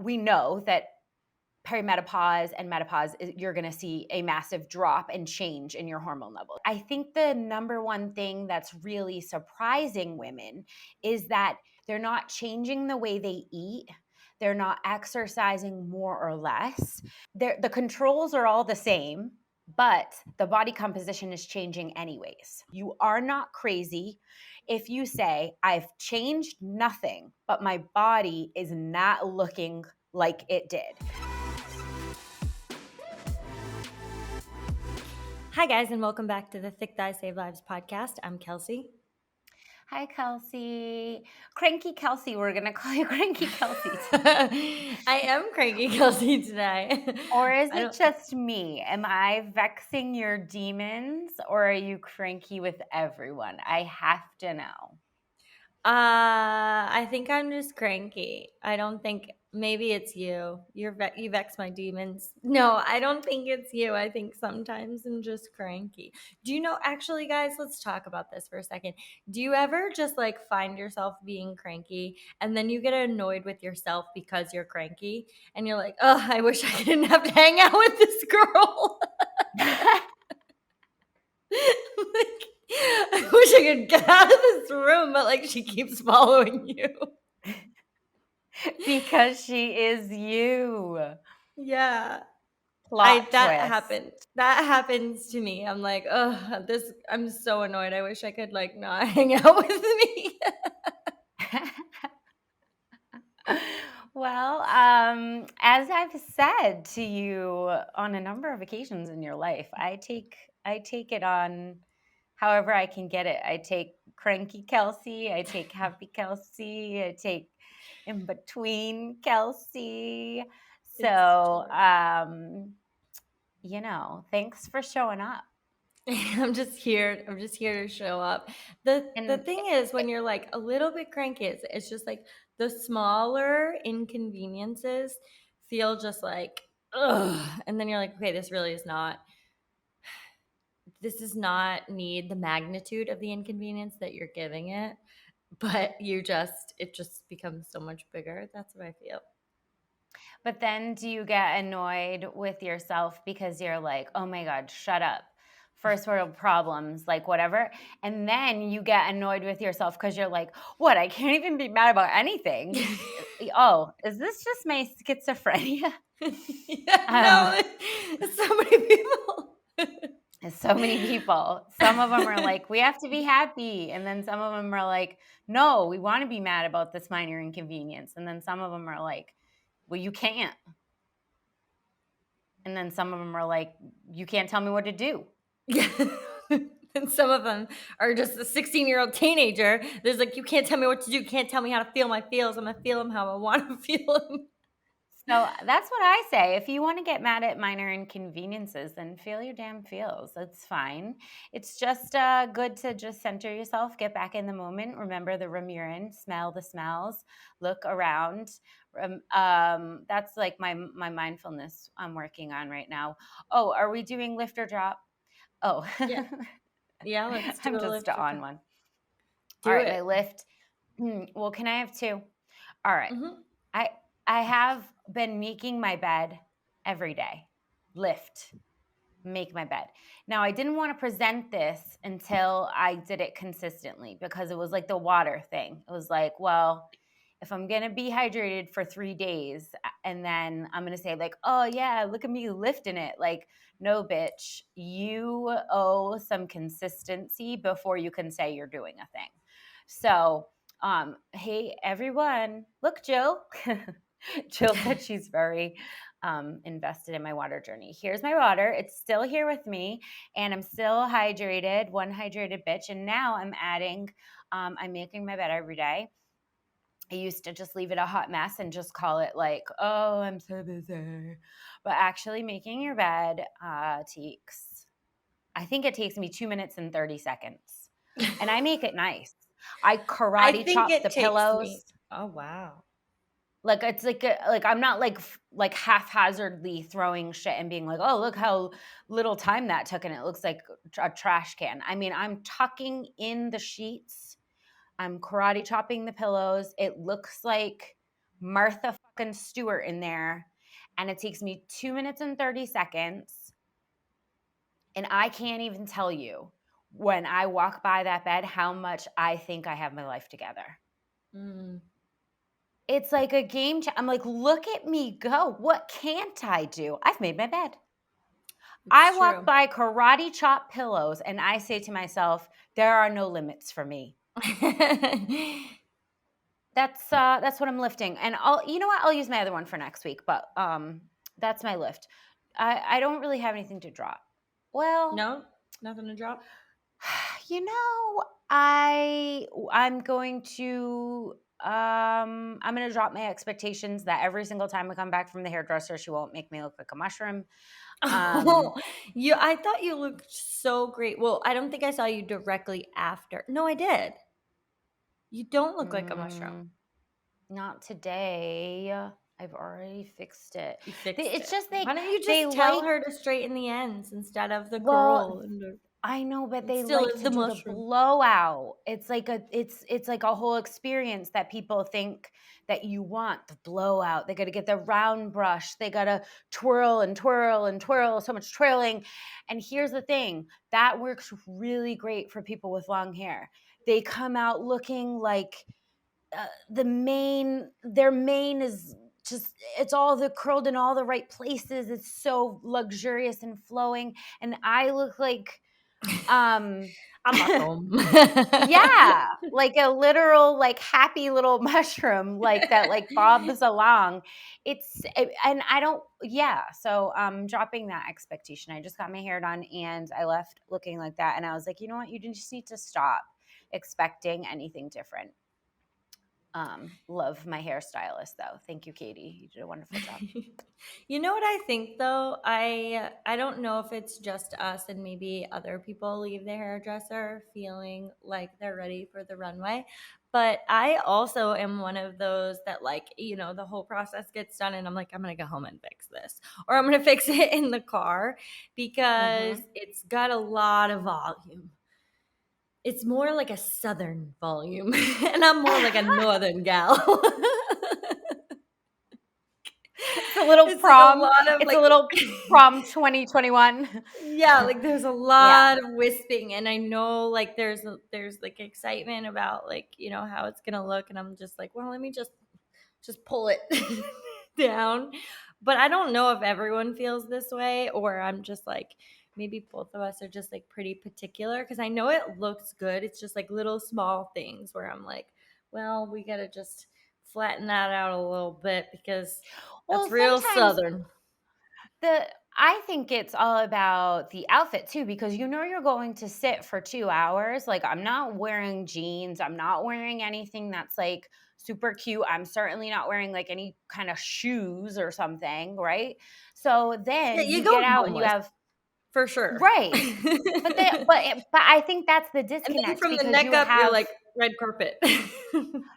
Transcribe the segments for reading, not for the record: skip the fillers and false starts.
we know that perimenopause and menopause, you're going to see a massive drop and change in your hormone level. I think the number one thing that's really surprising women is that they're not changing the way they eat. They're not exercising more or less. The controls are all the same, but the body composition is changing anyways. You are not crazy if you say, I've changed nothing, but my body is not looking like it did. Hi, guys, and welcome back to the Thick Thighs Save Lives podcast. I'm Kelsey. Hi, Kelsey. Cranky Kelsey. We're going to call you Cranky Kelsey. I am Cranky Kelsey today. Or is it just me? Am I vexing your demons, or are you cranky with everyone? I have to know. I think I'm just cranky. I don't think maybe it's you. You vex my demons. No, I don't think it's you. I think sometimes I'm just cranky. Do you know? Actually, guys, let's talk about this for a second. Do you ever just like find yourself being cranky and then you get annoyed with yourself because you're cranky and you're like, oh, I wish I didn't have to hang out with this girl. Like, I wish I could get out of this room, but like she keeps following you. Because she is you. Yeah. Plot That twist. happens to me. I'm like, oh, I'm so annoyed. I wish I could like not hang out with me. Well, as I've said to you on a number of occasions in your life, I take it on however I can get it. I take Cranky Kelsey, I take Happy Kelsey, I take in between Kelsey. So, thanks for showing up. I'm just here to show up. The thing is, when you're like a little bit cranky, it's just like the smaller inconveniences feel just like ugh, and then you're like, okay, this does not need the magnitude of the inconvenience that you're giving it, but it just becomes so much bigger. That's what I feel. But then do you get annoyed with yourself because you're like, oh my God, shut up. First world problems, like whatever. And then you get annoyed with yourself because you're like, what? I can't even be mad about anything. Oh, is this just my schizophrenia? No, it's so many people. So many people. Some of them are like, we have to be happy. And then some of them are like, no, we want to be mad about this minor inconvenience. And then some of them are like, well, you can't. And then some of them are like, you can't tell me what to do. And some of them are just a 16-year-old teenager. There's like, you can't tell me what to do. You can't tell me how to feel my feels. I'm going to feel them how I want to feel them. So that's what I say. If you want to get mad at minor inconveniences, then feel your damn feels. That's fine. It's just good to just center yourself, get back in the moment, remember the room you're in, smell the smells, look around. That's like my mindfulness I'm working on right now. Oh, are we doing lift or drop? Oh, yeah. Let's do I'm a just lift on one. Do all right, it. my lift. Well, can I have two? All right. Mm-hmm. I have been making my bed every day. Lift, make my bed. Now, I didn't want to present this until I did it consistently because it was like the water thing. It was like, well, if I'm going to be hydrated for 3 days and then I'm going to say like, oh yeah, look at me lifting it. Like, no, bitch, you owe some consistency before you can say you're doing a thing. So, hey, everyone, look, Jill. Jill said she's very invested in my water journey. Here's my water. It's still here with me, and I'm still hydrated, one hydrated bitch. And now I'm adding, I'm making my bed every day. I used to just leave it a hot mess and just call it like, oh, I'm so busy. But actually making your bed I think it takes me 2 minutes and 30 seconds. And I make it nice. I karate chop the pillows. Oh, wow. Like it's like I'm not like haphazardly throwing shit and being like, oh, look how little time that took and it looks like a trash can. I mean, I'm tucking in the sheets. I'm karate chopping the pillows. It looks like Martha fucking Stewart in there, and it takes me 2 minutes and 30 seconds, and I can't even tell you when I walk by that bed how much I think I have my life together. Mm, It's like a I'm like, "Look at me go. What can't I do? I've made my bed." I it's walk true. by karate chop pillows, and I say to myself, "There are no limits for me." That's what I'm lifting, and you know what? I'll use my other one for next week, but, that's my lift. I don't really have anything to drop. Well, No, nothing to drop. you know, I'm going to, I'm gonna drop my expectations that every single time I come back from the hairdresser, she won't make me look like a mushroom. Um Oh, I thought you looked so great. Well, I don't think I saw you directly after. No, I did. You don't look like a mushroom. mm, Not today. I've already fixed it. You fixed It's it. just Why don't you they just tell like her to straighten the ends instead of the well, curl and the I know, but it they still like is to the do the mushroom. blowout. It's like a whole experience that people think that you want, the blowout. They gotta get the round brush. They gotta twirl and twirl and twirl, so much twirling. And here's the thing, that works really great for people with long hair. They come out looking like their mane is just, it's all the curled in all the right places. It's so luxurious and flowing. And I look like um A mushroom. yeah, like a literal like happy little mushroom like that like bobs along. And I don't, yeah, so dropping that expectation. I just got my hair done and I left looking like that, and I was like, you know what, you just need to stop expecting anything different. Love my hairstylist though. Thank you, Katie. You did a wonderful job. You know what I think though? I don't know if it's just us and maybe other people leave the hairdresser feeling like they're ready for the runway. But I also am one of those that like, the whole process gets done and I'm like, I'm gonna go home and fix this. Or I'm gonna fix it in the car because Hmm. it's got a lot of volume. It's more like a southern volume. And I'm more like a northern gal. It's a little It's like a prom. lot of It's a like little prom 2021. yeah, like there's a Yeah. lot of wisping and I know like there's like excitement about like, how it's going to look and I'm just like, well, let me just pull it down. But I don't know if everyone feels this way or I'm just like maybe both of us are just like pretty particular because I know it looks good. It's just like little small things where I'm like, well, we got to just flatten that out a little bit because that's Well, real sometimes southern. the I think it's all about the outfit too, because you're going to sit for 2 hours. Like, I'm not wearing jeans. I'm not wearing anything that's like super cute. I'm certainly not wearing like any kind of shoes or something, right? So Yeah, then you you get going out and you homeless. have For sure. right. But I think that's the And then disconnect from the because neck you up, you're have like, red carpet.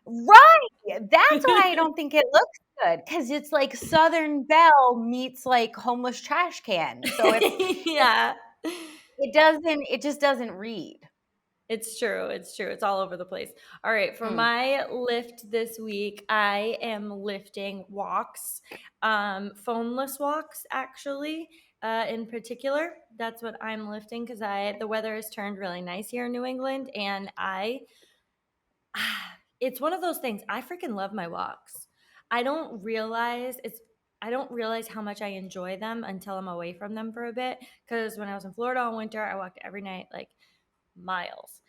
right. That's why I don't think it looks good, because it's like Southern Belle meets like homeless trash can. So Yeah. it just doesn't read. It's true. It's true. It's all over the place. All right. For Mm. my lift this week, I am lifting walks, phoneless walks, actually, in particular. That's what I'm lifting because the weather has turned really nice here in New England. And it's one of those things. I freaking love my walks. I don't realize it's, I don't realize how much I enjoy them until I'm away from them for a bit. Because when I was in Florida all winter, I walked every night, like miles.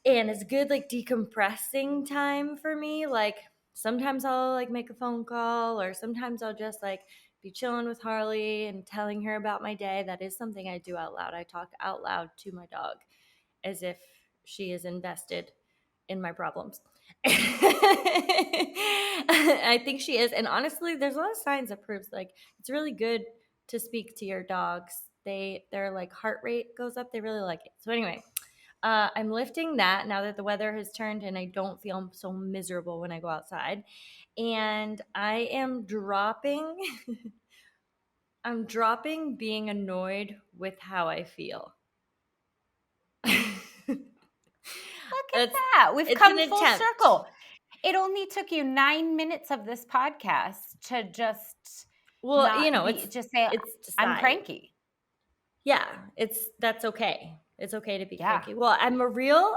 And it's good like decompressing time for me. Like sometimes I'll like make a phone call or sometimes I'll just like be chilling with Harley and telling her about my day. That is something I do out loud. I talk out loud to my dog as if she is invested in my problems. I think she is. And honestly, there's a lot of signs that proves like it's really good to speak to your dogs. Their like heart rate goes up. They really like it. So anyway, I'm lifting that now that the weather has turned and I don't feel so miserable when I go outside. And I am dropping I'm dropping being annoyed with how I feel. Look at It's that. We've it's an come full attempt. circle. It only took you 9 minutes of this podcast to just Well, not be, just say, it's I'm decide. cranky. Yeah, that's okay. It's okay to be Yeah. cranky. Well, I'm a real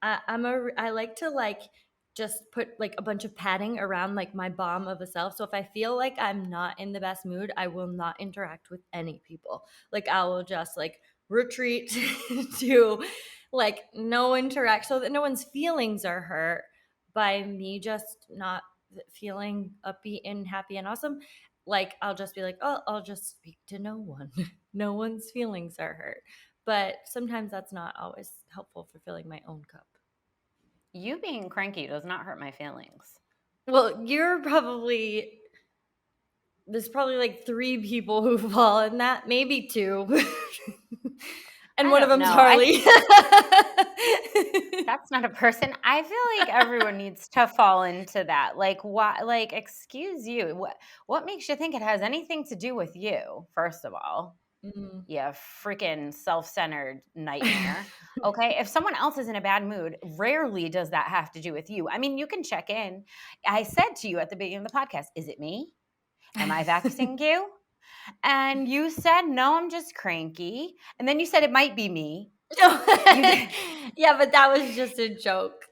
I like to like just put like a bunch of padding around like my bomb of a self. So if I feel like I'm not in the best mood, I will not interact with any people. Like I will just like retreat to like no interact so that no one's feelings are hurt by me just not feeling upbeat and happy and awesome. Like I'll just be like, oh, I'll just speak to no one. No one's feelings are hurt. But sometimes that's not always helpful for filling my own cup. You being cranky does not hurt my feelings. Well, there's probably like 3 people who fall in that, maybe 2. And I one of don't them's know. Harley. That's not a person. I feel like everyone needs to fall into that. Like, why? Like, excuse you. What makes you think it has anything to do with you? First of all, Mm. yeah, freaking self-centered nightmare. Okay, if someone else is in a bad mood, rarely does that have to do with you. I mean, you can check in. I said to you at the beginning of the podcast, "Is it me? Am I vexing you?" And you said, "No, I'm just cranky." And then you said it might be me. You Yeah, but that was just a joke.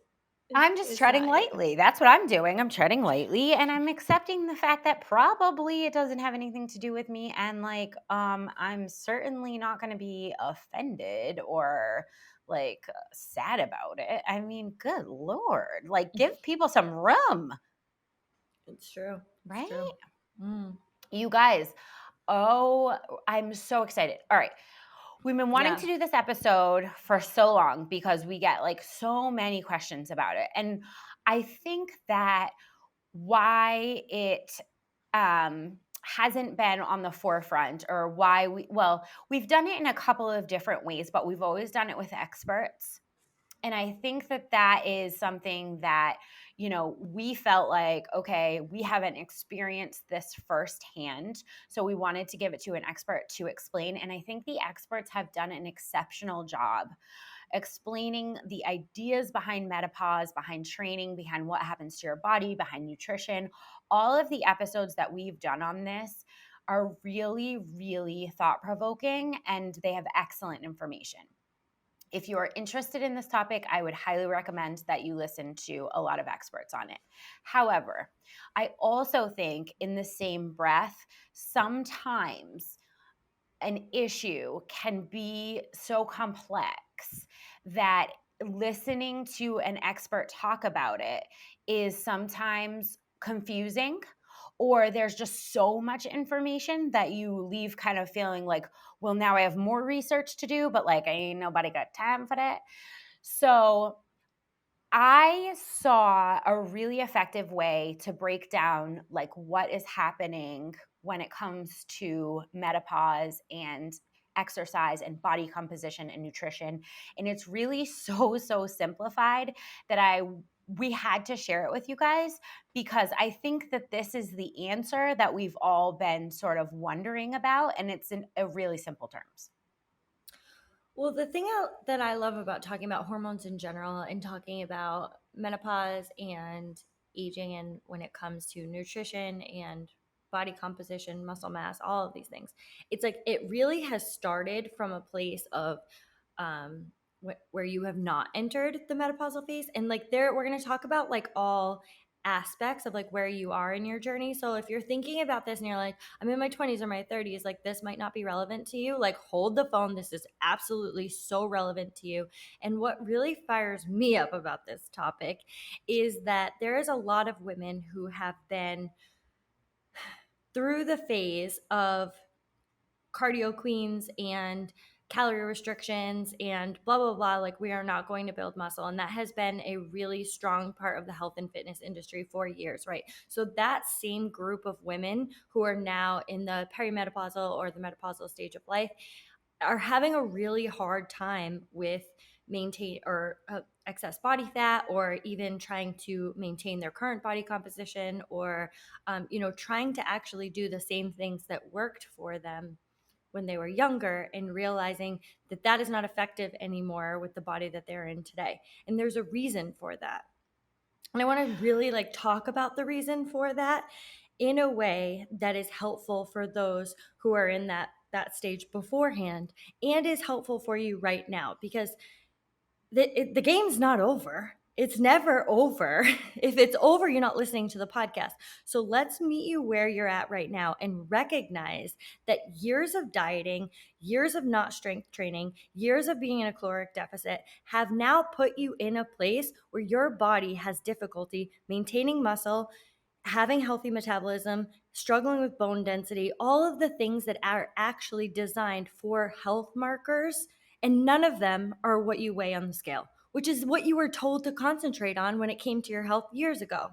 I'm just It's treading not you. lightly. That's what I'm doing. I'm treading lightly and I'm accepting the fact that probably it doesn't have anything to do with me, and like I'm certainly not going to be offended or like sad about it. I mean, good lord. Like give people some room, It's true. It's true. right? Mm. You guys, oh, I'm so excited. All right. We've been wanting Yeah. to do this episode for so long because we get like so many questions about it. And I think that why it hasn't been on the forefront, or why we've done it in a couple of different ways, but we've always done it with experts. And I think that that is something that, we felt like, okay, we haven't experienced this firsthand. So we wanted to give it to an expert to explain. And I think the experts have done an exceptional job explaining the ideas behind menopause, behind training, behind what happens to your body, behind nutrition. All of the episodes that we've done on this are really, really thought provoking, and they have excellent information. If you are interested in this topic, I would highly recommend that you listen to a lot of experts on it. However, I also think in the same breath, sometimes an issue can be so complex that listening to an expert talk about it is sometimes confusing, or there's just so much information that you leave kind of feeling like, well, now I have more research to do, but like ain't nobody got time for that. So I saw a really effective way to break down like what is happening when it comes to menopause and exercise and body composition and nutrition. And it's really so simplified that we had to share it with you guys, because I think that this is the answer that we've all been sort of wondering about, and it's in a really simple terms. Well, the thing that I love about talking about hormones in general and talking about menopause and aging, and when it comes to nutrition and body composition, muscle mass, all of these things, it's like it really has started from a place of where you have not entered the menopausal phase. And like there, we're going to talk about like all aspects of like where you are in your journey. So if you're thinking about this and you're like, I'm in my 20s or my 30s, like this might not be relevant to you, like hold the phone. This is absolutely so relevant to you. And what really fires me up about this topic is that there is a lot of women who have been through the phase of cardio queens and calorie restrictions and blah blah blah, like we are not going to build muscle, and that has been a really strong part of the health and fitness industry for years, right? So that same group of women who are now in the perimenopausal or the menopausal stage of life are having a really hard time with maintain or excess body fat, or even trying to maintain their current body composition, or trying to actually do the same things that worked for them when they were younger, and realizing that that is not effective anymore with the body that they're in today. And there's a reason for that. And I want to really like talk about the reason for that. in a way that is helpful for those who are in that stage beforehand and is helpful for you right now, because the game's not over. It's never over. If it's over, you're not listening to the podcast. So let's meet you where you're at right now and recognize that years of dieting, years of not strength training, years of being in a caloric deficit have now put you in a place where your body has difficulty maintaining muscle, having healthy metabolism, struggling with bone density, all of the things that are actually designed for health markers, and none of them are what you weigh on the scale, which is what you were told to concentrate on when it came to your health years ago.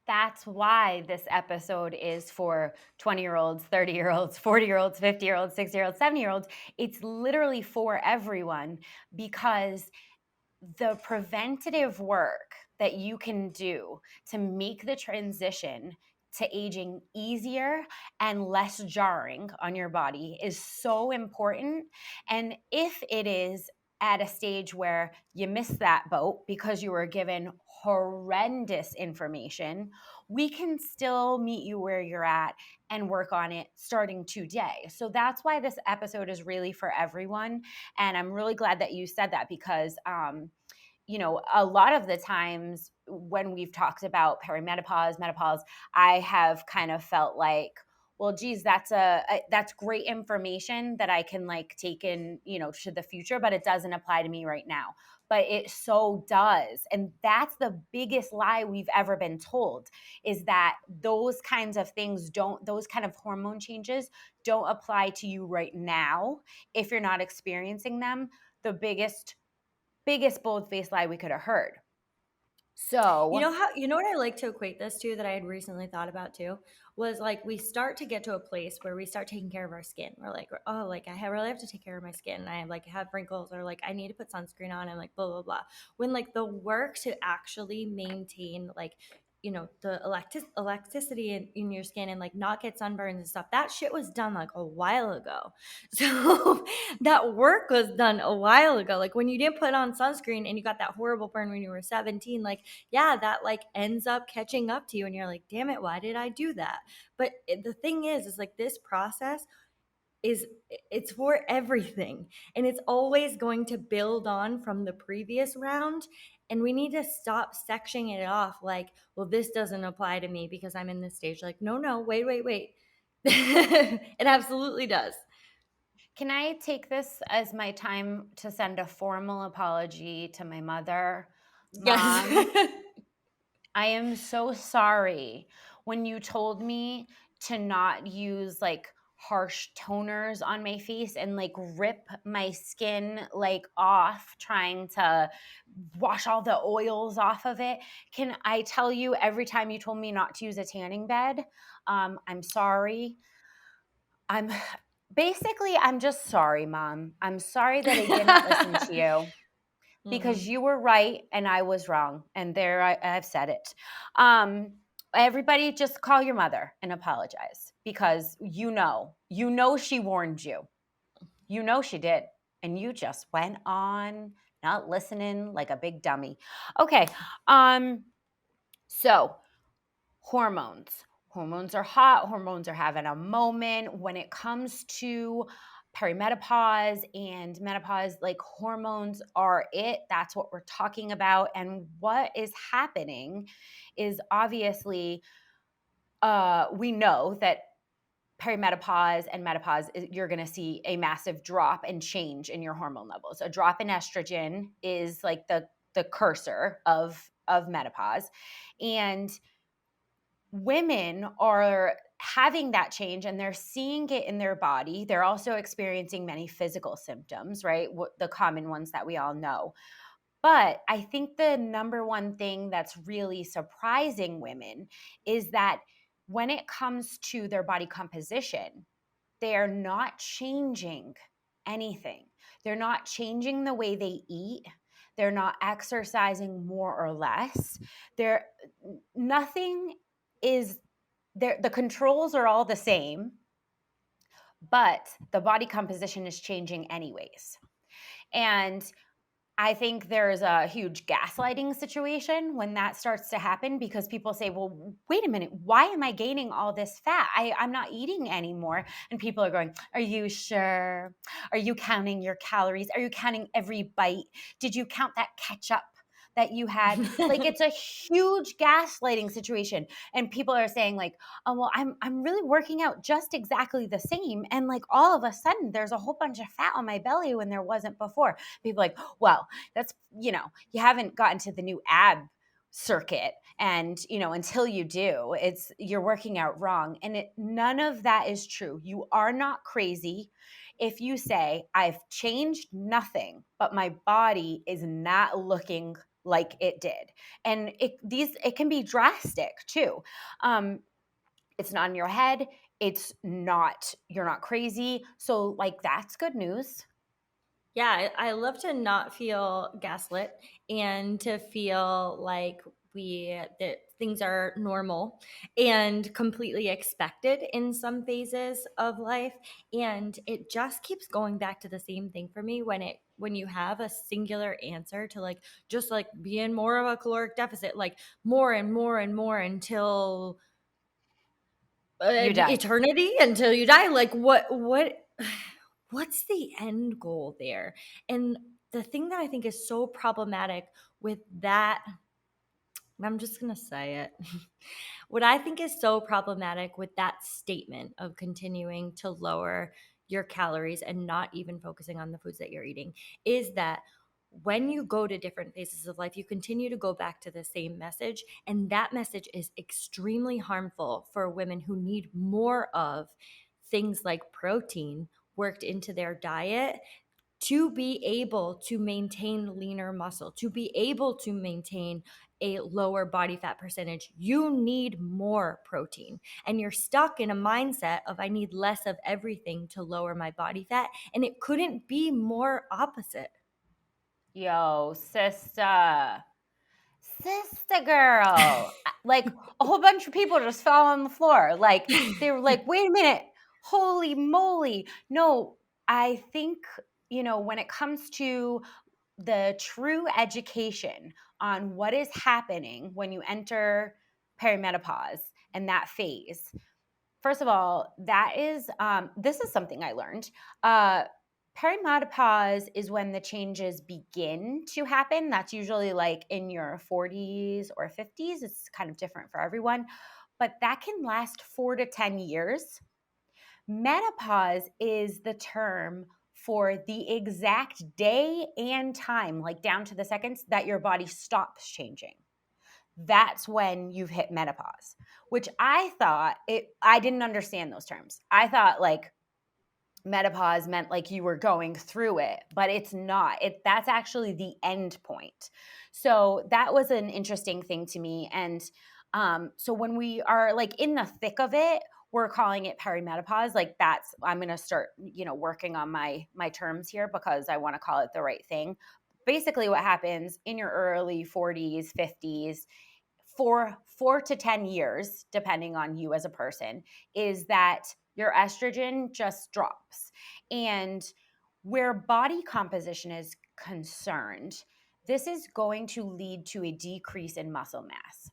That's why this episode is for 20-year-olds, 30-year-olds, 40-year-olds, 50-year-olds, 60-year-olds, 70-year-olds. It's literally for everyone, because the preventative work that you can do to make the transition to aging easier and less jarring on your body is so important. And if it is at a stage where you missed that boat because you were given horrendous information, we can still meet you where you're at and work on it starting today. So that's why this episode is really for everyone. And I'm really glad that you said that, because a lot of the times when we've talked about perimenopause, menopause, I have kind of felt like, well, geez, that's great information that I can like take in, to the future, but it doesn't apply to me right now. But it so does. And that's the biggest lie we've ever been told, is that those kinds of things those kind of hormone changes don't apply to you right now if you're not experiencing them. The biggest bold-faced lie we could have heard. So, You know what I like to equate this to, that I had recently thought about too, was like we start to get to a place where we start taking care of our skin. We're like, oh, like really have to take care of my skin. I have wrinkles, or like I need to put sunscreen on, and like blah blah blah. When like the work to actually maintain like the elasticity in your skin and like not get sunburns and stuff, that shit was done like a while ago. So that work was done a while ago. Like when you didn't put on sunscreen and you got that horrible burn when you were 17, like yeah, that like ends up catching up to you and you're like, damn it, why did I do that? But the thing is like this process it's for everything, and it's always going to build on from the previous round. And we need to stop sectioning it off like, well, this doesn't apply to me because I'm in this stage. Like, no, wait. It absolutely does. can I take this as my time to send a formal apology to my mother? Mom, Yes. I am so sorry when you told me to not use like harsh toners on my face and like rip my skin like off trying to wash all the oils off of it. Can I tell you, every time you told me not to use a tanning bed, I'm sorry. I'm just sorry, Mom. I'm sorry that I didn't listen to you, because Mhm. you were right and I was wrong. And there I've said it. Everybody just call your mother and apologize, because she warned you. You know she did. And you just went on not listening like a big dummy. Okay. So hormones. Hormones are hot. Hormones are having a moment. When it comes to perimenopause and menopause, like hormones are it. That's what we're talking about. And what is happening is obviously, we know that perimenopause and menopause, you're going to see a massive drop and change in your hormone levels. A drop in estrogen is like the cursor of menopause, and women are having that change and they're seeing it in their body. They're also experiencing many physical symptoms, right? The common ones that we all know. But I think the number one thing that's really surprising women is that when it comes to their body composition, they are not changing anything. They're not changing the way they eat. They're not exercising more or less. They're nothing is there. The controls are all the same, but the body composition is changing anyways. And I think there's a huge gaslighting situation when that starts to happen because people say, well, wait a minute, why am I gaining all this fat? I'm not eating anymore. And people are going, are you sure? Are you counting your calories? Are you counting every bite? Did you count that ketchup that you had? Like, it's a huge gaslighting situation. And people are saying, like, oh, well, I'm really working out just exactly the same. And like all of a sudden there's a whole bunch of fat on my belly when there wasn't before. People are like, well, that's, you haven't gotten to the new ab circuit, and until you do, you're working out wrong. And none of that is true. You are not crazy if you say, I've changed nothing, but my body is not looking like it did. And it can be drastic too. It's not in your head. You're not crazy. So like, that's good news. Yeah, I love to not feel gaslit and to feel like that things are normal and completely expected in some phases of life. And it just keeps going back to the same thing for me when you have a singular answer to like just like be in more of a caloric deficit, like more and more and more until You die. eternity, until you die. Like what's the end goal there? And the thing that I think is so problematic with that, I'm just going to say it. What I think is so problematic with that statement of continuing to lower your calories and not even focusing on the foods that you're eating is that when you go to different phases of life, you continue to go back to the same message. And that message is extremely harmful for women who need more of things like protein worked into their diet to be able to maintain leaner muscle, to be able to maintain a lower body fat percentage. You need more protein. And you're stuck in a mindset of, I need less of everything to lower my body fat. And it couldn't be more opposite. Yo, sister girl. Like, a whole bunch of people just fell on the floor. Like, they were like, wait a minute, holy moly. No, I think, when it comes to the true education on what is happening when you enter perimenopause and that phase, first of all, this is something I learned. Perimenopause is when the changes begin to happen. That's usually like in your 40s or 50s. It's kind of different for everyone, but that can last 4 to 10 years. Menopause is the term for the exact day and time, like down to the seconds, that your body stops changing. That's when you've hit menopause, which I didn't understand those terms. I thought like menopause meant like you were going through it, but it's not. That's actually the end point. So that was an interesting thing to me. And so when we are like in the thick of it, we're calling it perimenopause. Like I'm going to start, working on my terms here because I want to call it the right thing. Basically what happens in your early 40s, 50s, for 4 to 10 years, depending on you as a person, is that your estrogen just drops. And where body composition is concerned, this is going to lead to a decrease in muscle mass.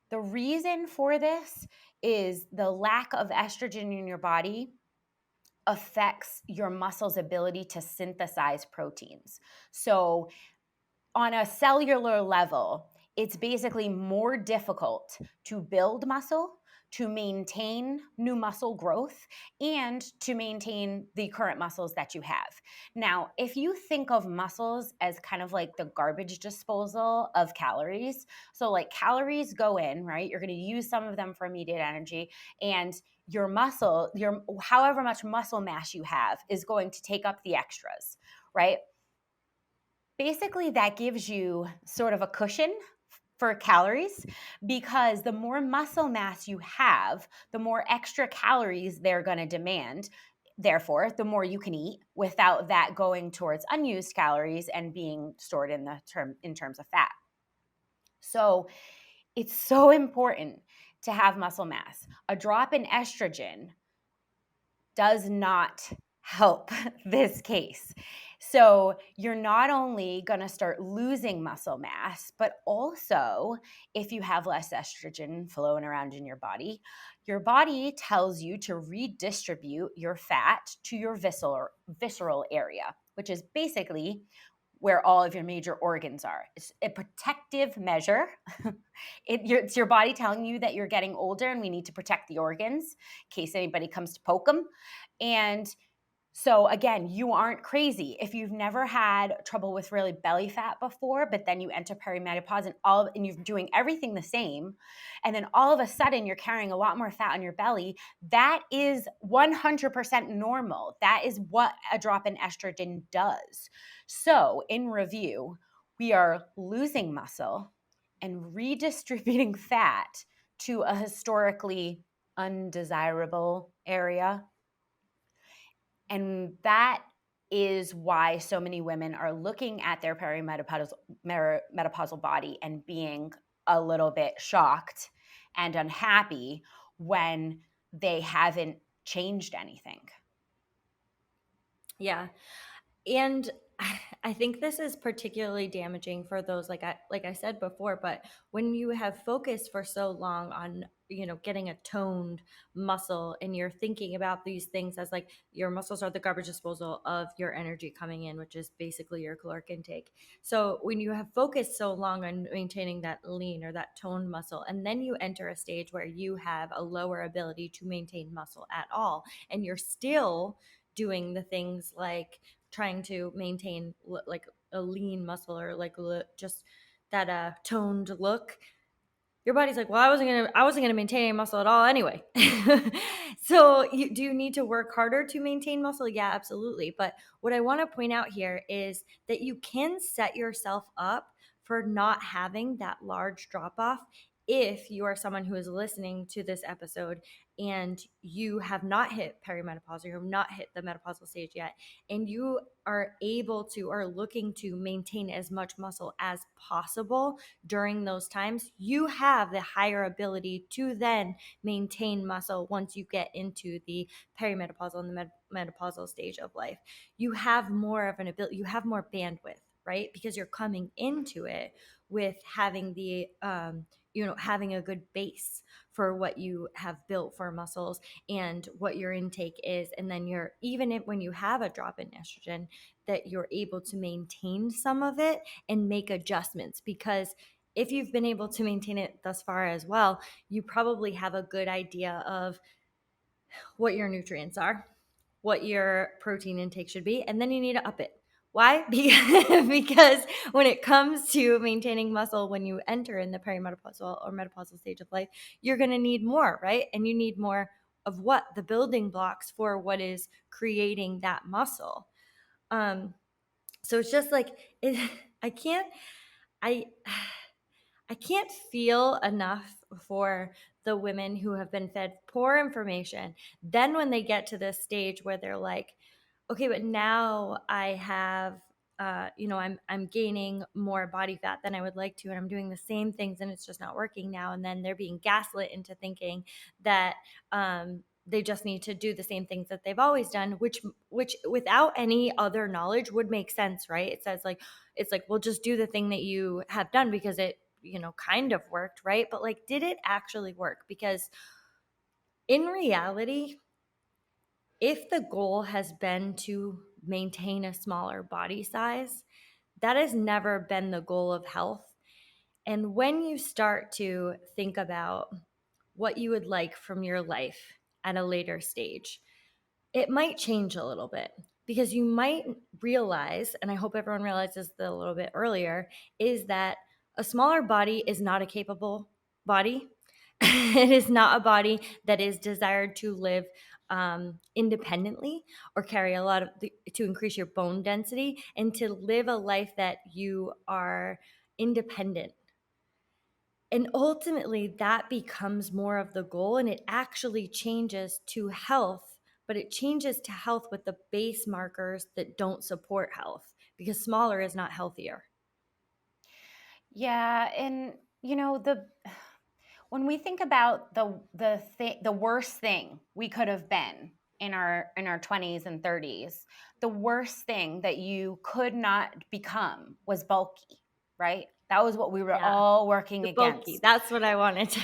The reason for this is the lack of estrogen in your body affects your muscle's ability to synthesize proteins. So, on a cellular level, it's basically more difficult to build muscle, to maintain new muscle growth, and to maintain the current muscles that you have. Now, if you think of muscles as kind of like the garbage disposal of calories, so like calories go in, right? You're going to use some of them for immediate energy, and your muscle, your however much muscle mass you have, is going to take up the extras, right? Basically, that gives you sort of a cushion for calories, because the more muscle mass you have, the more extra calories they're going to demand. Therefore, the more you can eat without that going towards unused calories and being stored in terms of fat. So it's so important to have muscle mass. A drop in estrogen does not help this case. So you're not only going to start losing muscle mass, but also if you have less estrogen flowing around in your body tells you to redistribute your fat to your visceral area, which is basically where all of your major organs are. It's a protective measure. It's your body telling you that you're getting older and we need to protect the organs in case anybody comes to poke them. And so again, you aren't crazy. If you've never had trouble with really belly fat before, but then you enter perimenopause and you're doing everything the same, and then all of a sudden you're carrying a lot more fat on your belly, that is 100% normal. That is what a drop in estrogen does. So in review, we are losing muscle and redistributing fat to a historically undesirable area, and that is why so many women are looking at their menopausal body and being a little bit shocked and unhappy when they haven't changed anything. Yeah. And I think this is particularly damaging for those, like I said before, but when you have focused for so long on, getting a toned muscle, and you're thinking about these things as like your muscles are the garbage disposal of your energy coming in, which is basically your caloric intake. So when you have focused so long on maintaining that lean or that toned muscle, and then you enter a stage where you have a lower ability to maintain muscle at all, and you're still doing the things like trying to maintain like a lean muscle, or like just that toned look, your body's like, well, I wasn't gonna maintain any muscle at all anyway. So do you need to work harder to maintain muscle? Yeah, absolutely. But what I want to point out here is that you can set yourself up for not having that large drop off if you are someone who is listening to this episode and you have not hit perimenopause, or you have not hit the menopausal stage yet, and you are able to, or looking to maintain as much muscle as possible during those times, you have the higher ability to then maintain muscle once you get into the perimenopausal and the menopausal stage of life. You have more of an ability, you have more bandwidth, right? Because you're coming into it with having the having a good base for what you have built for muscles and what your intake is. And then you're, even if when you have a drop in estrogen, that you're able to maintain some of it and make adjustments. Because if you've been able to maintain it thus far as well, you probably have a good idea of what your nutrients are, what your protein intake should be, and then you need to up it. Why? Because when it comes to maintaining muscle, when you enter in the perimenopausal or menopausal stage of life, you're going to need more, right? And you need more of what? The building blocks for what is creating that muscle. So it's just like I can't I I can't feel enough for the women who have been fed poor information. Then when they get to this stage where they're like, okay, but now I have, I'm gaining more body fat than I would like to, and I'm doing the same things, and it's just not working now. And then they're being gaslit into thinking that they just need to do the same things that they've always done, which without any other knowledge would make sense, right? It says like, it's like, well, just do the thing that you have done because it, kind of worked, right? But like, did it actually work? Because in reality, if the goal has been to maintain a smaller body size, that has never been the goal of health. And when you start to think about what you would like from your life at a later stage, it might change a little bit, because you might realize, and I hope everyone realizes that a little bit earlier, is that a smaller body is not a capable body. It is not a body that is desired to live independently, or carry a lot of to increase your bone density, and to live a life that you are independent. And ultimately, that becomes more of the goal, and it actually changes to health, but it changes to health with the base markers that don't support health, because smaller is not healthier. Yeah, and the when we think about the worst thing we could have been, in our 20s and 30s, the worst thing that you could not become was bulky, right? That was what we were Yeah. all working The bulky. against. That's what I wanted to.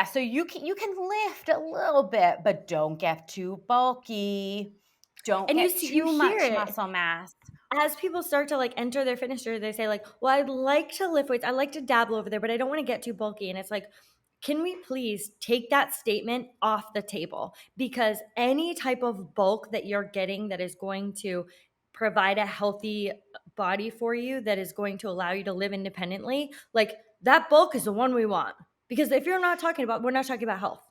So you can lift a little bit, but don't get too bulky. Don't And you get see, you too hear much it muscle mass. as people start to like enter their fitness journey. They say like, "Well, I'd like to lift weights. I like to dabble over there, but I don't want to get too bulky." And it's like, can we please take that statement off the table? Because any type of bulk that you're getting that is going to provide a healthy body for you, that is going to allow you to live independently, like that bulk is the one we want. Because if you're not talking about, we're not talking about health.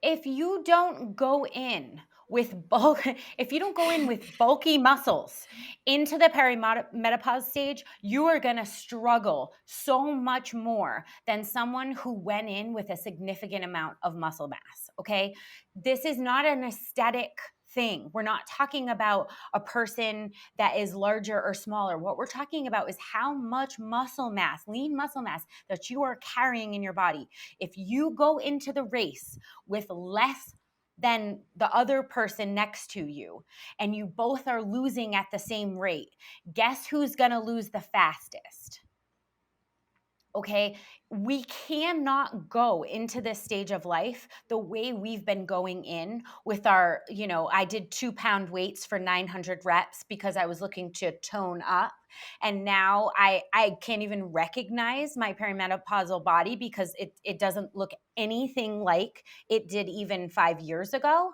If you don't go in with bulk, if you don't go in with bulky muscles into the perimenopause stage, you are going to struggle so much more than someone who went in with a significant amount of muscle mass. Okay. This is not an aesthetic thing. We're not talking about a person that is larger or smaller. What we're talking about is how much muscle mass, lean muscle mass, that you are carrying in your body. If you go into the race with less than the other person next to you, and you both are losing at the same rate, guess who's going to lose the fastest? Okay, we cannot go into this stage of life the way we've been going in with our, I did 2-pound weights for 900 reps because I was looking to tone up. And now I can't even recognize my perimenopausal body because it doesn't look anything like it did even 5 years ago.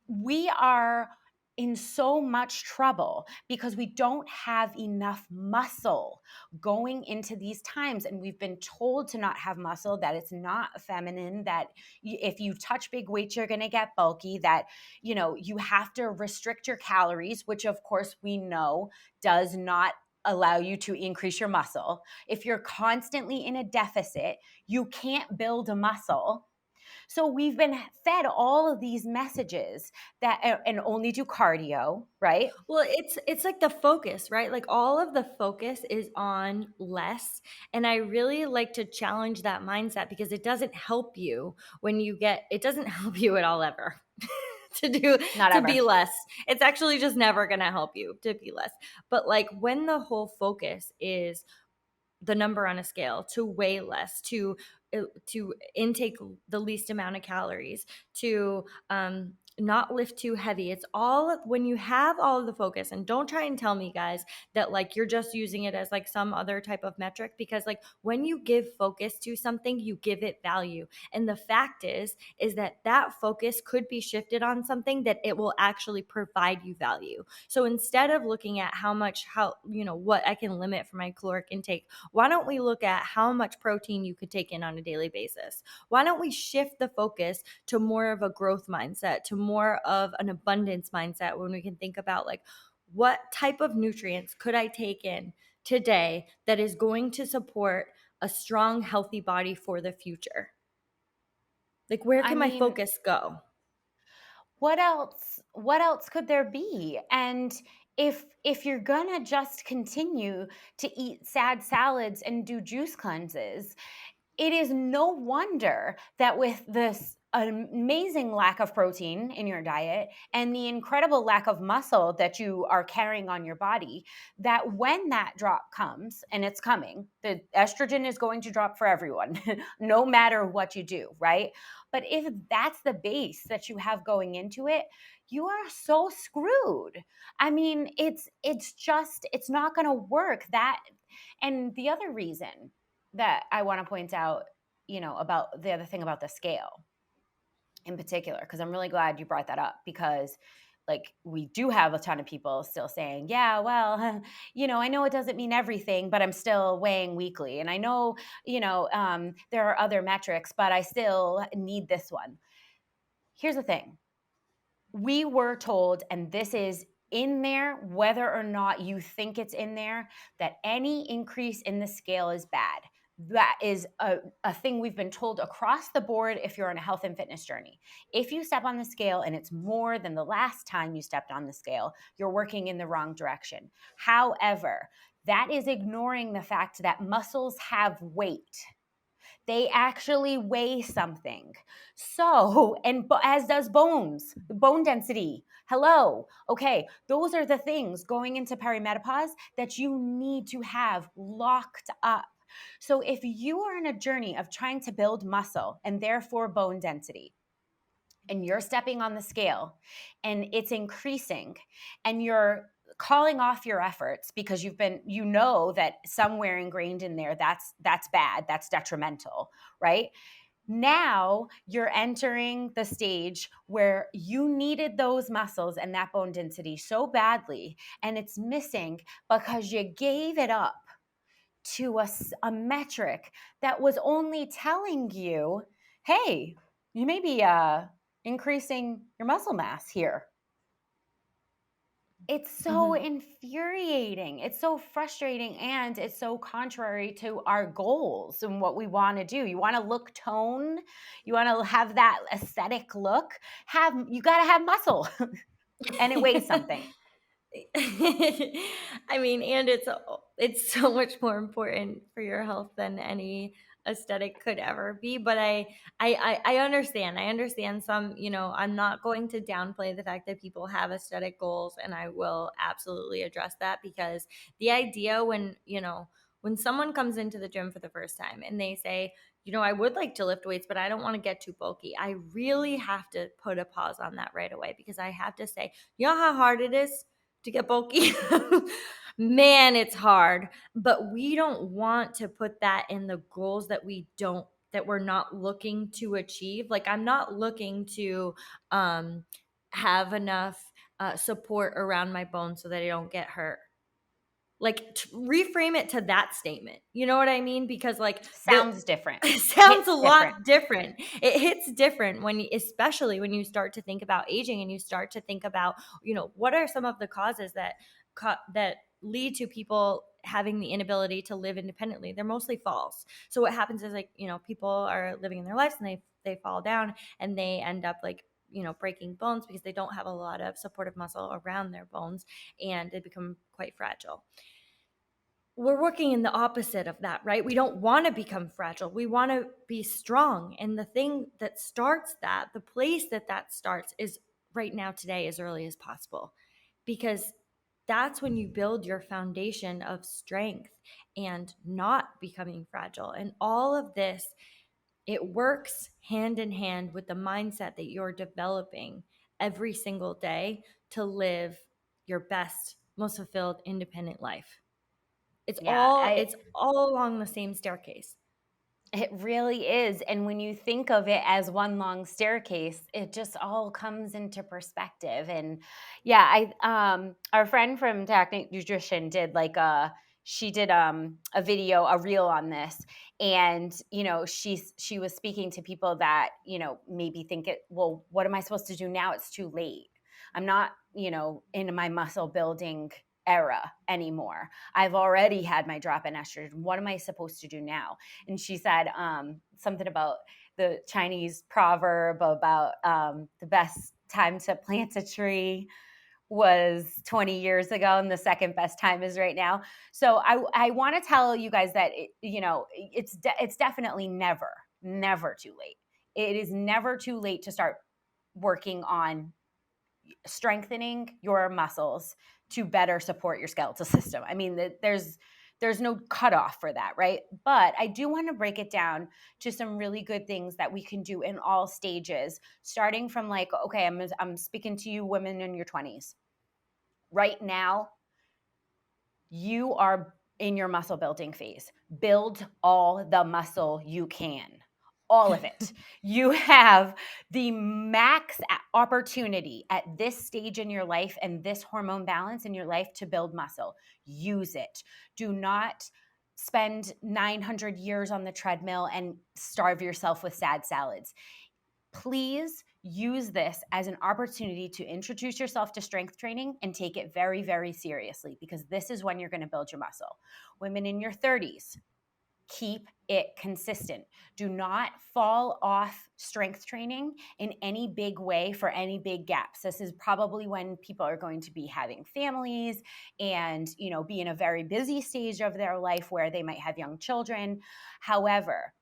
We are in so much trouble because we don't have enough muscle going into these times. And we've been told to not have muscle, that it's not feminine, that if you touch big weights, you're going to get bulky, that, you have to restrict your calories, which of course we know does not allow you to increase your muscle. If you're constantly in a deficit, you can't build a muscle. So we've been fed all of these messages that and only do cardio, right? Well, it's like the focus, right? Like all of the focus is on less. And I really like to challenge that mindset because it doesn't help you when you get it doesn't help you at all ever Not to be ever. less. It's actually just never gonna help you to be less. But like when the whole focus is the number on a scale, to weigh less, to intake the least amount of calories, to not lift too heavy. It's all when you have all of the focus. And don't try and tell me, guys, that like you're just using it as like some other type of metric, because like when you give focus to something, you give it value. And the fact is that that focus could be shifted on something that it will actually provide you value. So instead of looking at what I can limit for my caloric intake, why don't we look at how much protein you could take in on a daily basis? Why don't we shift the focus to more of a growth mindset, to more of an abundance mindset, when we can think about like, what type of nutrients could I take in today that is going to support a strong, healthy body for the future? Like, where I can my mean, focus go? what else could there be? And if you're gonna just continue to eat sad salads and do juice cleanses, it is no wonder that with this amazing lack of protein in your diet and the incredible lack of muscle that you are carrying on your body, that when that drop comes, and it's coming, the estrogen is going to drop for everyone, no matter what you do, right? But if that's the base that you have going into it, you are so screwed. I mean, it's not going to work. That and the other reason that I want to point out, about the other thing about the scale in particular, because I'm really glad you brought that up, because like we do have a ton of people still saying, yeah, well, I know it doesn't mean everything, but I'm still weighing weekly. And I know, there are other metrics, but I still need this one. Here's the thing. We were told, and this is in there, whether or not you think it's in there, that any increase in the scale is bad. That is a thing we've been told across the board if you're on a health and fitness journey. If you step on the scale and it's more than the last time you stepped on the scale, you're working in the wrong direction. However, that is ignoring the fact that muscles have weight. They actually weigh something. So, and as does bones, bone density. Hello. Okay. Those are the things going into perimenopause that you need to have locked up. So if you are in a journey of trying to build muscle and therefore bone density, and you're stepping on the scale and it's increasing and you're calling off your efforts because you know that somewhere ingrained in there that's bad, that's detrimental, right? Now you're entering the stage where you needed those muscles and that bone density so badly, and it's missing because you gave it up to a metric that was only telling you, hey, you may be increasing your muscle mass here. It's so Mhm. infuriating. It's so frustrating, and it's so contrary to our goals and what we want to do. You want to look tone, you want to have that aesthetic look, you got to have muscle and it weighs something. I mean, and it's so much more important for your health than any aesthetic could ever be. But I understand. I understand some. I'm not going to downplay the fact that people have aesthetic goals, and I will absolutely address that, because the idea when someone comes into the gym for the first time and they say, I would like to lift weights, but I don't want to get too bulky. I really have to put a pause on that right away, because I have to say, you know how hard it is to get bulky? Man, it's hard. But we don't want to put that in the goals that we're not looking to achieve. Like, I'm not looking to have enough support around my bones so that I don't get hurt. Like, reframe it to that statement. You know what I mean? Because like Sounds different. it sounds a Hits different. lot different. It hits different especially when you start to think about aging, and you start to think about, what are some of the causes that lead to people having the inability to live independently. They're mostly falls. So what happens is, like, people are living in their lives and they fall down and they end up like, breaking bones because they don't have a lot of supportive muscle around their bones, and they become quite fragile. We're working in the opposite of that, right? We don't want to become fragile. We want to be strong. And the thing that starts the place that starts is right now, today, as early as possible, because that's when you build your foundation of strength and not becoming fragile. And all of this, it works hand in hand with the mindset that you're developing every single day to live your best, most fulfilled, independent life. It's Yeah, all it's all along the same staircase. it really is. And when you think of it as one long staircase, it just all comes into perspective. And yeah, our friend from Tactic Nutrition did she did a video, a reel on this. And she was speaking to people that, maybe think well, what am I supposed to do now? It's too late. I'm not, in my muscle building era anymore. I've already had my drop in estrogen. What am I supposed to do now? And she said something about the Chinese proverb about the best time to plant a tree was 20 years ago, and the second best time is right now. So I want to tell you guys that it's definitely never too late. It is never too late to start working on strengthening your muscles to better support your skeletal system. I mean, there's no cutoff for that, right? But I do want to break it down to some really good things that we can do in all stages, starting from like, okay, I'm speaking to you women in your 20s. Right now, you are in your muscle building phase. Build all the muscle you can. All of it. You have the max opportunity at this stage in your life and this hormone balance in your life to build muscle. Use it. Do not spend 900 years on the treadmill and starve yourself with sad salads. Please use this as an opportunity to introduce yourself to strength training and take it very, very seriously, because this is when you're going to build your muscle. Women in your 30s, keep it consistent. Do not fall off strength training in any big way for any big gaps. This is probably when people are going to be having families and, be in a very busy stage of their life where they might have young children. However,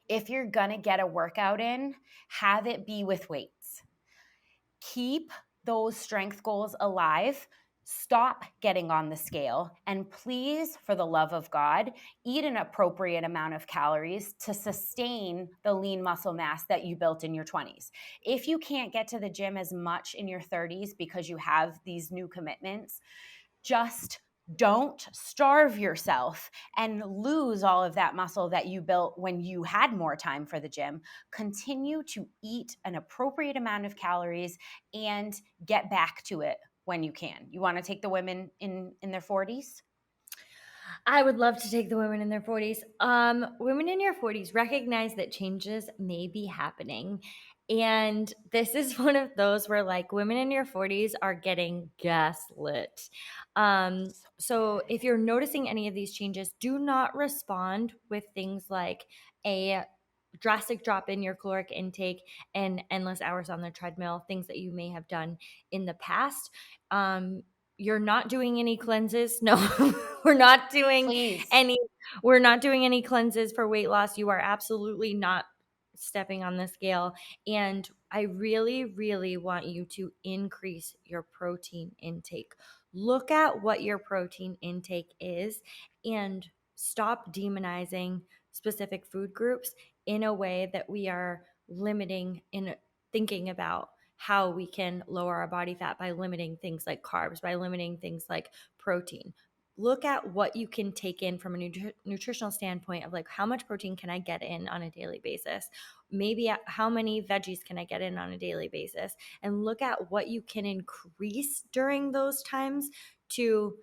If you're going to get a workout in, have it be with weights. Keep those strength goals alive. Stop getting on the scale, and please, for the love of God, eat an appropriate amount of calories to sustain the lean muscle mass that you built in your 20s. If you can't get to the gym as much in your 30s because you have these new commitments, just don't starve yourself and lose all of that muscle that you built when you had more time for the gym. Continue to eat an appropriate amount of calories and get back to it when you can. You want to take the women in their 40s? I would love to take the women in their 40s. Women in your 40s recognize that changes may be happening. And this is one of those where, like, women in your 40s are getting gaslit. So if you're noticing any of these changes, do not respond with things like a drastic drop in your caloric intake and endless hours on the treadmill, things that you may have done in the past. You're not doing any cleanses. No, we're not doing Please. any we're not doing any cleanses for weight loss. You are absolutely not stepping on the scale. And I really, really want you to increase your protein intake. Look at what your protein intake is and stop demonizing specific food groups in a way that we are limiting in thinking about how we can lower our body fat by limiting things like carbs, by limiting things like protein. Look at what you can take in from a nutritional standpoint of like, how much protein can I get in on a daily basis? Maybe how many veggies can I get in on a daily basis? And look at what you can increase during those times to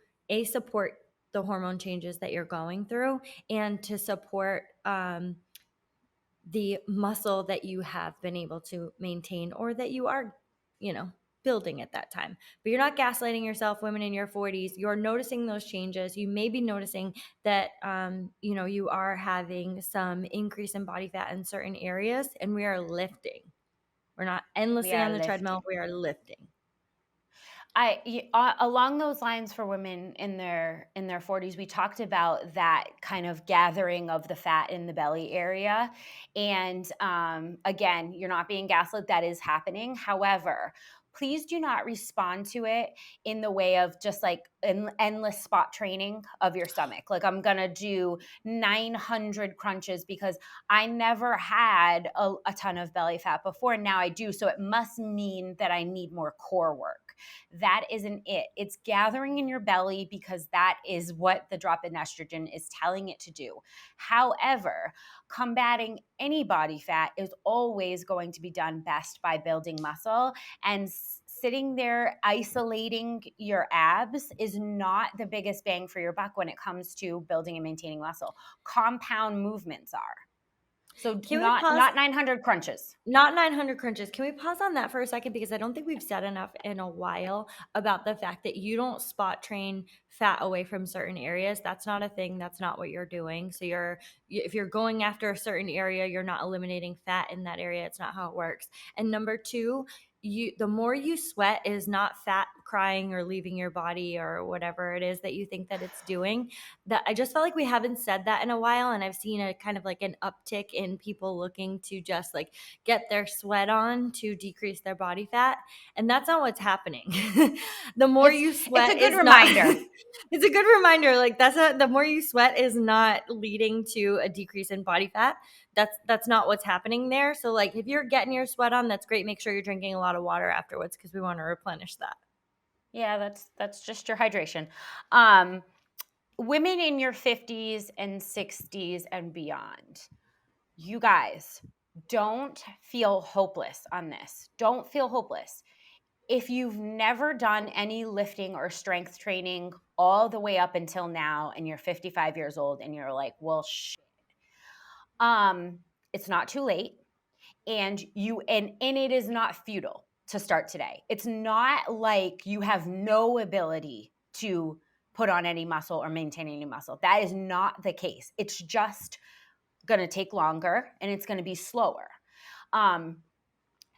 support the hormone changes that you're going through, and to support the muscle that you have been able to maintain, or that you are, building at that time. But you're not gaslighting yourself. Women in your 40s, you're noticing those changes. You may be noticing that, you are having some increase in body fat in certain areas, and we are lifting. We're not We endlessly are on the lifting. treadmill. We are lifting. Along those lines, for women in their 40s, we talked about that kind of gathering of the fat in the belly area. And again, you're not being gaslit. That is happening. However, please do not respond to it in the way of just like endless spot training of your stomach. Like, I'm going to do 900 crunches because I never had a ton of belly fat before. Now I do. So it must mean that I need more core work. That isn't it. It's gathering in your belly because that is what the drop in estrogen is telling it to do. However, combating any body fat is always going to be done best by building muscle, and sitting there isolating your abs is not the biggest bang for your buck when it comes to building and maintaining muscle. Compound movements are. So Can we not pause? 900 crunches. Not 900 crunches. Can we pause on that for a second? Because I don't think we've said enough in a while about the fact that you don't spot train fat away from certain areas. That's not a thing. That's not what you're doing. So if you're going after a certain area, you're not eliminating fat in that area. It's not how it works. And number two, the more you sweat is not fat crying or leaving your body or whatever it is that you think that it's doing. That I just felt like we haven't said that in a while, and I've seen a kind of like an uptick in people looking to just like get their sweat on to decrease their body fat, and that's not what's happening. The more you sweat, it's a good is reminder. not, it's a good reminder. Like, the more you sweat is not leading to a decrease in body fat. That's not what's happening there. So like, if you're getting your sweat on, that's great. Make sure you're drinking a lot of water afterwards, because we want to replenish that. Yeah, that's just your hydration. Women in your 50s and 60s and beyond, you guys, don't feel hopeless on this. Don't feel hopeless. If you've never done any lifting or strength training all the way up until now and you're 55 years old and you're like, well, it's not too late. And it is not futile to start today. It's not like you have no ability to put on any muscle or maintain any muscle. That is not the case. It's just going to take longer and it's going to be slower.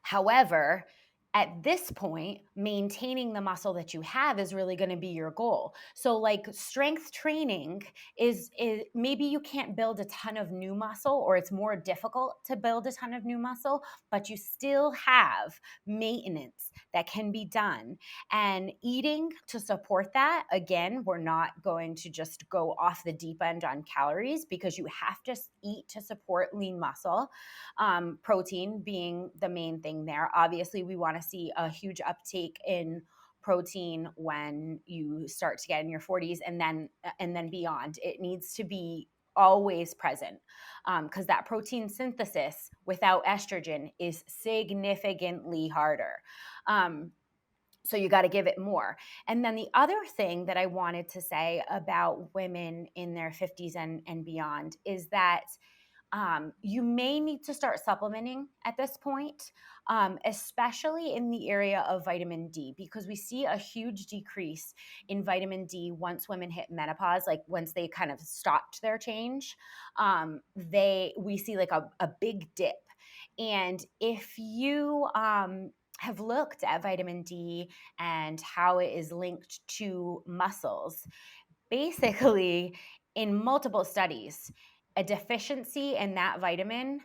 However, at this point, maintaining the muscle that you have is really going to be your goal. So like strength training is maybe you can't build a ton of new muscle, or it's more difficult to build a ton of new muscle, but you still have maintenance that can be done. And eating to support that, again, we're not going to just go off the deep end on calories, because you have to eat to support lean muscle. Protein being the main thing there. Obviously, we want to see a huge uptake in protein when you start to get in your 40s and then beyond. It needs to be always present, because that protein synthesis without estrogen is significantly harder. So you got to give it more. And then the other thing that I wanted to say about women in their 50s and beyond is that you may need to start supplementing at this point, especially in the area of vitamin D, because we see a huge decrease in vitamin D once women hit menopause. Like once they kind of stopped their change, we see like a big dip. And if you have looked at vitamin D and how it is linked to muscles, basically in multiple studies, a deficiency in that vitamin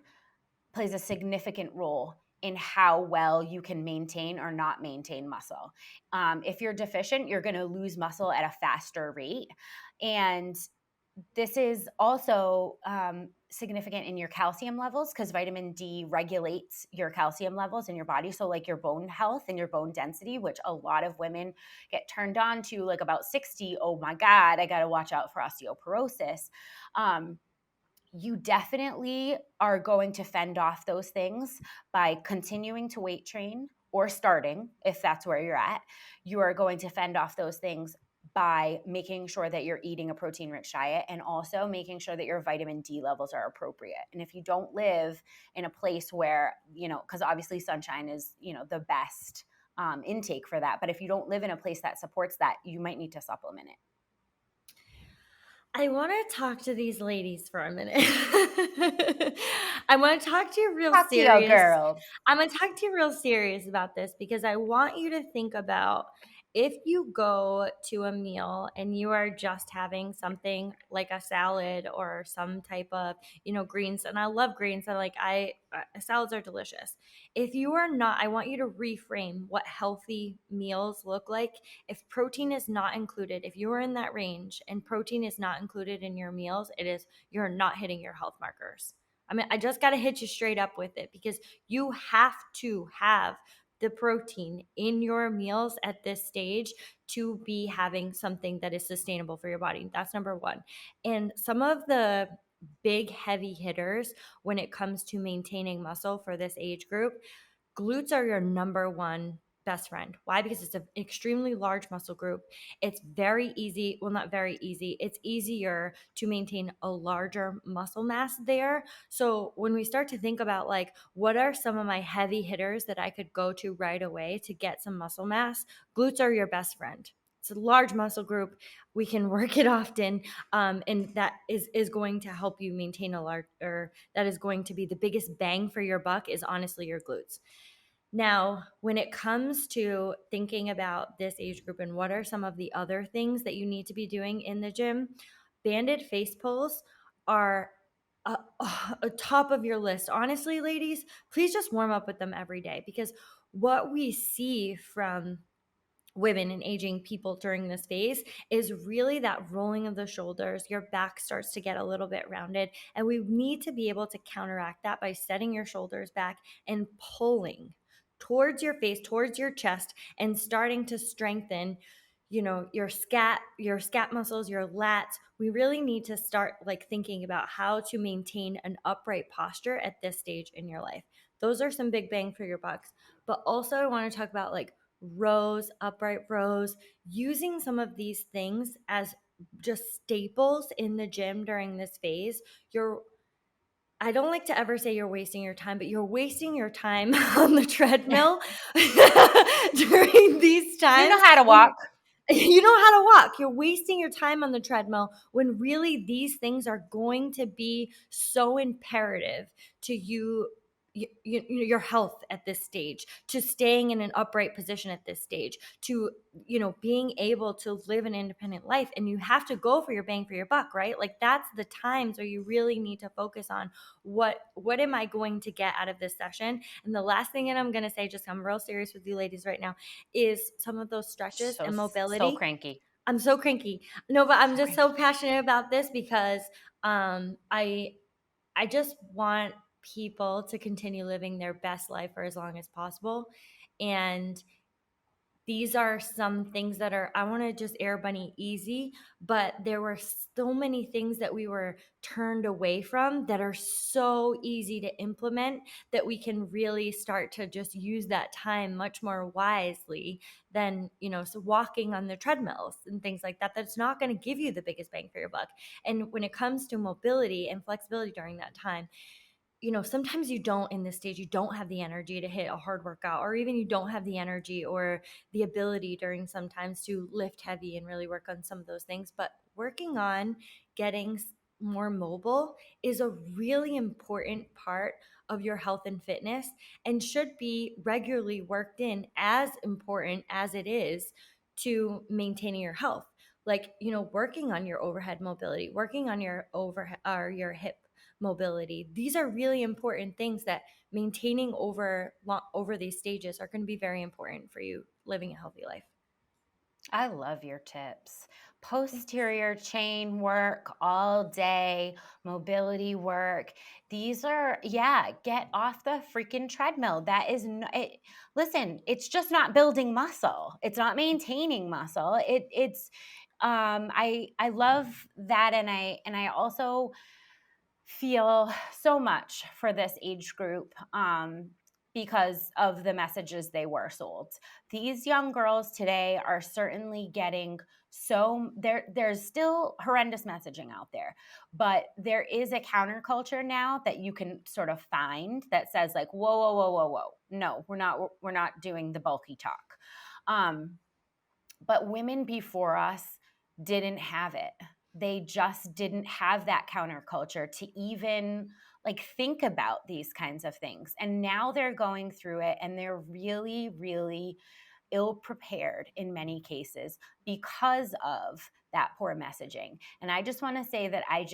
plays a significant role in how well you can maintain or not maintain muscle. If you're deficient, you're going to lose muscle at a faster rate. And this is also significant in your calcium levels, because vitamin D regulates your calcium levels in your body. So like your bone health and your bone density, which a lot of women get turned on to, like about 60, oh my God, I got to watch out for osteoporosis. You definitely are going to fend off those things by continuing to weight train, or starting, if that's where you're at. You are going to fend off those things by making sure that you're eating a protein rich diet, and also making sure that your vitamin D levels are appropriate. And if you don't live in a place where, because obviously sunshine is, the best intake for that. But if you don't live in a place that supports that, you might need to supplement it. I want to talk to these ladies for a minute. I want to talk to you real Talk to your serious. girls. I'm going to talk to you real serious about this, because I want you to think about, if you go to a meal and you are just having something like a salad or some type of, greens, and I love greens. Salads are delicious. If you are not, I want you to reframe what healthy meals look like. If protein is not included, if you are in that range and protein is not included in your meals, you're not hitting your health markers. I mean, I just got to hit you straight up with it, because you have to have the protein in your meals at this stage to be having something that is sustainable for your body. That's number one. And some of the big heavy hitters when it comes to maintaining muscle for this age group, glutes are your number one best friend. Why? Because it's an extremely large muscle group. It's very easy. Well, not very easy. It's easier to maintain a larger muscle mass there. So when we start to think about like, what are some of my heavy hitters that I could go to right away to get some muscle mass? Glutes are your best friend. It's a large muscle group. We can work it often. And that is going to help you maintain a large, or that is going to be the biggest bang for your buck, is honestly your glutes. Now, when it comes to thinking about this age group and what are some of the other things that you need to be doing in the gym, banded face pulls are a top of your list. Honestly, ladies, please just warm up with them every day, because what we see from women and aging people during this phase is really that rolling of the shoulders. Your back starts to get a little bit rounded, and we need to be able to counteract that by setting your shoulders back and pulling towards your face, towards your chest, and starting to strengthen your scat muscles, your lats. We really need to start like thinking about how to maintain an upright posture at this stage in your life. Those are some big bang for your bucks. But also I want to talk about like rows, upright rows, using some of these things as just staples in the gym during this phase. I don't like to ever say you're wasting your time, but you're wasting your time on the treadmill during these You know times. how to walk. You know how to walk. You're wasting your time on the treadmill when really these things are going to be so imperative to you, your health at this stage, to staying in an upright position at this stage, to being able to live an independent life. And you have to go for your bang for your buck, right? Like that's the times where you really need to focus on what am I going to get out of this session. And the last thing that I'm going to say, just I'm real serious with you ladies right now, is some of those stretches and So mobility. cranky. I'm so cranky. No, but I'm So just so cranky. passionate about this because I just want people to continue living their best life for as long as possible. And these are some things that I want to just air bunny easy, but there were so many things that we were turned away from that are so easy to implement, that we can really start to just use that time much more wisely than, so walking on the treadmills and things like that. That's not going to give you the biggest bang for your buck. And when it comes to mobility and flexibility during that time, sometimes you don't, in this stage, you don't have the energy to hit a hard workout, or even you don't have the energy or the ability during sometimes to lift heavy and really work on some of those things. But working on getting more mobile is a really important part of your health and fitness, and should be regularly worked in, as important as it is to maintaining your health. Like, working on your overhead mobility, working on your overhead or your hip mobility. These are really important things that maintaining over these stages are going to be very important for you living a healthy life. I love your tips. Thanks. Posterior chain work all day, mobility work. These are, yeah, get off the freaking treadmill. That is, listen, it's just not building muscle. It's not maintaining muscle. I love that. And I also feel so much for this age group because of the messages they were sold. These young girls today are certainly getting there's still horrendous messaging out there, but there is a counterculture now that you can sort of find that says like, whoa, whoa, whoa, whoa, whoa. No, we're not doing the bulky talk. But women before us didn't have it. They just didn't have that counterculture to even like think about these kinds of things. And now they're going through it and they're really, really ill prepared in many cases because of that poor messaging. And I just want to say that I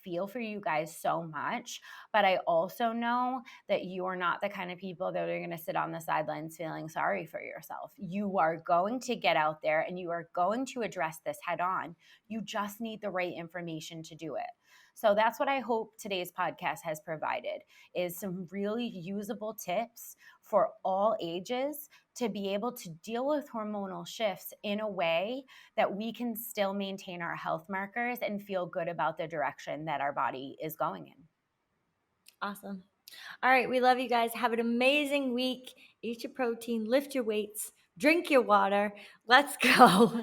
feel for you guys so much, but I also know that you are not the kind of people that are going to sit on the sidelines feeling sorry for yourself. You are going to get out there and you are going to address this head on. You just need the right information to do it. So that's what I hope today's podcast has provided, is some really usable tips for all ages to be able to deal with hormonal shifts in a way that we can still maintain our health markers and feel good about the direction that our body is going in. Awesome. All right. We love you guys. Have an amazing week. Eat your protein, lift your weights, drink your water. Let's go.